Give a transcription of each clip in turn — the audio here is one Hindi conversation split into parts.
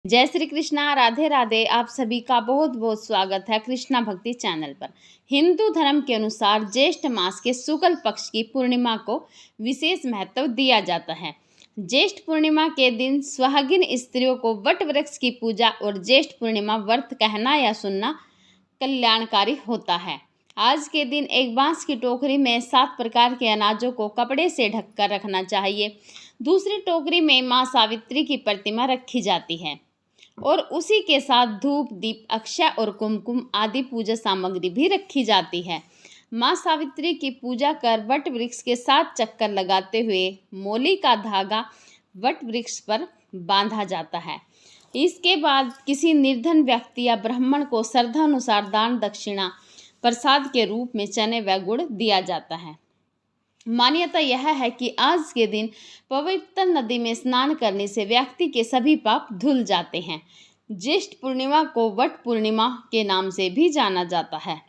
जय श्री कृष्णा, राधे राधे। आप सभी का बहुत बहुत स्वागत है कृष्णा भक्ति चैनल पर। हिंदू धर्म के अनुसार ज्येष्ठ मास के शुक्ल पक्ष की पूर्णिमा को विशेष महत्व दिया जाता है। ज्येष्ठ पूर्णिमा के दिन सुहागिन स्त्रियों को वट वृक्ष की पूजा और ज्येष्ठ पूर्णिमा व्रत कहना या सुनना कल्याणकारी होता है। आज के दिन एक बांस की टोकरी में 7 प्रकार के अनाजों को कपड़े से ढककर रखना चाहिए। दूसरी टोकरी में माँ सावित्री की प्रतिमा रखी जाती है और उसी के साथ धूप, दीप, अक्षय और कुमकुम आदि पूजा सामग्री भी रखी जाती है। माँ सावित्री की पूजा कर वट वृक्ष के 7 चक्कर लगाते हुए मोली का धागा वट वृक्ष पर बांधा जाता है। इसके बाद किसी निर्धन व्यक्ति या ब्राह्मण को श्रद्धानुसार दान दक्षिणा प्रसाद के रूप में चने व गुड़ दिया जाता है। मान्यता यह है कि आज के दिन पवित्र नदी में स्नान करने से व्यक्ति के सभी पाप धुल जाते हैं। ज्येष्ठ पूर्णिमा को वट पूर्णिमा के नाम से भी जाना जाता है।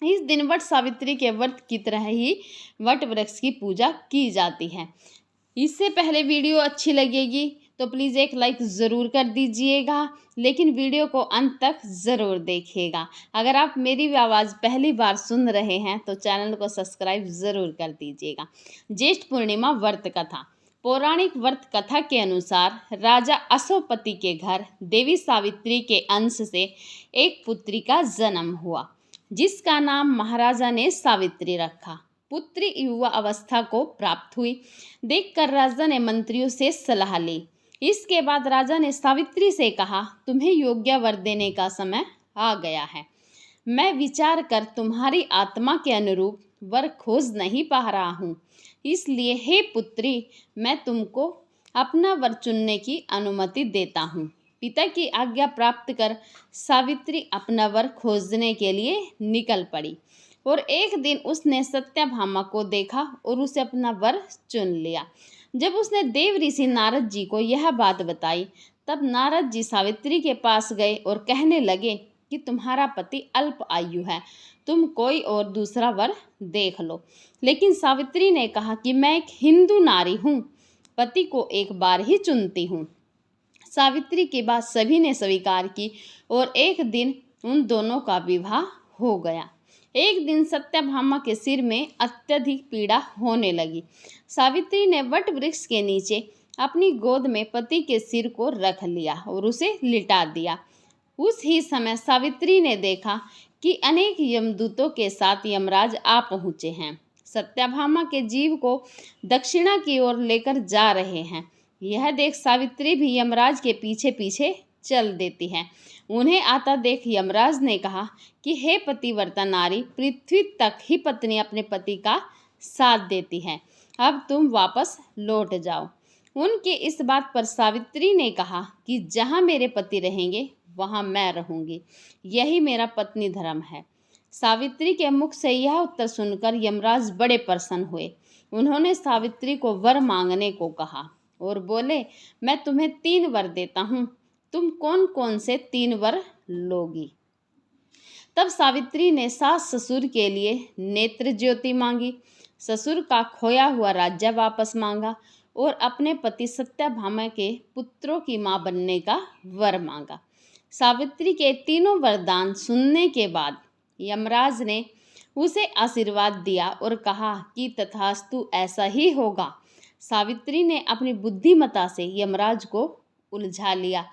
इस दिन वट सावित्री के व्रत की तरह ही वट वृक्ष की पूजा की जाती है। इससे पहले वीडियो अच्छी लगेगी तो प्लीज़ एक लाइक ज़रूर कर दीजिएगा, लेकिन वीडियो को अंत तक ज़रूर देखिएगा। अगर आप मेरी आवाज़ पहली बार सुन रहे हैं तो चैनल को सब्सक्राइब ज़रूर कर दीजिएगा। ज्येष्ठ पूर्णिमा व्रत कथा। पौराणिक व्रत कथा के अनुसार राजा अश्वपति के घर देवी सावित्री के अंश से एक पुत्री का जन्म हुआ, जिसका नाम महाराजा ने सावित्री रखा। पुत्री युवा अवस्था को प्राप्त हुई। देखकर राजा ने मंत्रियों से सलाह ली। इसके बाद राजा ने सावित्री से कहा, तुम्हें योग्य वर देने का समय आ गया है। मैं विचार कर तुम्हारी आत्मा के अनुरूप वर खोज नहीं पा रहा हूँ, इसलिए हे पुत्री, मैं तुमको अपना वर चुनने की अनुमति देता हूँ। पिता की आज्ञा प्राप्त कर सावित्री अपना वर खोजने के लिए निकल पड़ी और एक दिन उसने सत्यभामा को देखा और उसे अपना वर चुन लिया। जब उसने देव ऋषि नारद जी को यह बात बताई, तब नारद जी सावित्री के पास गए और कहने लगे कि तुम्हारा पति अल्प आयु है, तुम कोई और दूसरा वर देख लो। लेकिन सावित्री ने कहा कि मैं एक हिंदू नारी हूँ, पति को एक बार ही चुनती हूँ। सावित्री की बात सभी ने स्वीकार की और एक दिन उन दोनों का विवाह हो गया। एक दिन सत्यभामा के सिर में अत्यधिक पीड़ा होने लगी। सावित्री ने वट वृक्ष के नीचे अपनी गोद में पति के सिर को रख लिया और उसे लिटा दिया। उस ही समय सावित्री ने देखा कि अनेक यमदूतों के साथ यमराज आ पहुँचे हैं। सत्यभामा के जीव को दक्षिणा की ओर लेकर जा रहे हैं। यह देख सावित्री भी यमराज के पीछे पीछे चल देती है। उन्हें आता देख यमराज ने कहा कि हे पतिव्रता नारी, पृथ्वी तक ही पत्नी अपने पति का साथ देती है, अब तुम वापस लौट जाओ। उनके इस बात पर सावित्री ने कहा कि जहाँ मेरे पति रहेंगे वहाँ मैं रहूँगी, यही मेरा पत्नी धर्म है। सावित्री के मुख से यह उत्तर सुनकर यमराज बड़े प्रसन्न हुए। उन्होंने सावित्री को वर मांगने को कहा और बोले, मैं तुम्हें 3 वर देता हूँ, तुम कौन कौन से 3 वर लोगी? तब सावित्री ने सास ससुर के लिए नेत्र ज्योति मांगी, ससुर का खोया हुआ राज्य वापस मांगा और अपने पति सत्यभामा के पुत्रों की मां बनने का वर मांगा। सावित्री के तीनों वरदान सुनने के बाद यमराज ने उसे आशीर्वाद दिया और कहा कि तथास्तु, ऐसा ही होगा। सावित्री ने अपनी बुद्धिमता से यमराज को उलझा लिया।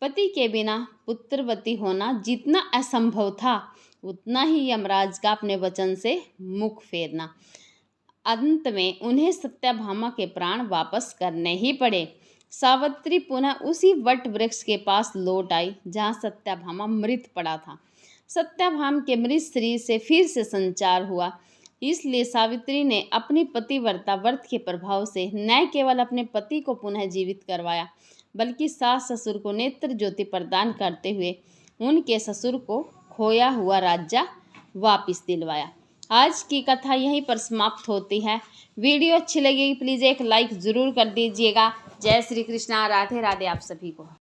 पति के बिना पुत्रवती होना जितना असंभव था, उतना ही यमराज का अपने वचन से मुख फेरना। अंत में उन्हें सत्यभामा के प्राण वापस करने ही पड़े। सावित्री पुनः उसी वट वृक्ष के पास लौट आई जहाँ सत्यभामा मृत पड़ा था। सत्यभामा के मृत शरीर से फिर से संचार हुआ, इसलिए सावित्री ने अपनी पतिव्रता व्रत के प्रभाव से न केवल अपने पति को पुनः जीवित करवाया, बल्कि सास ससुर को नेत्र ज्योति प्रदान करते हुए उनके ससुर को खोया हुआ राज्य वापस दिलवाया। आज की कथा यहीं पर समाप्त होती है। वीडियो अच्छी लगेगी प्लीज़ एक लाइक ज़रूर कर दीजिएगा। जय श्री कृष्णा, राधे राधे आप सभी को।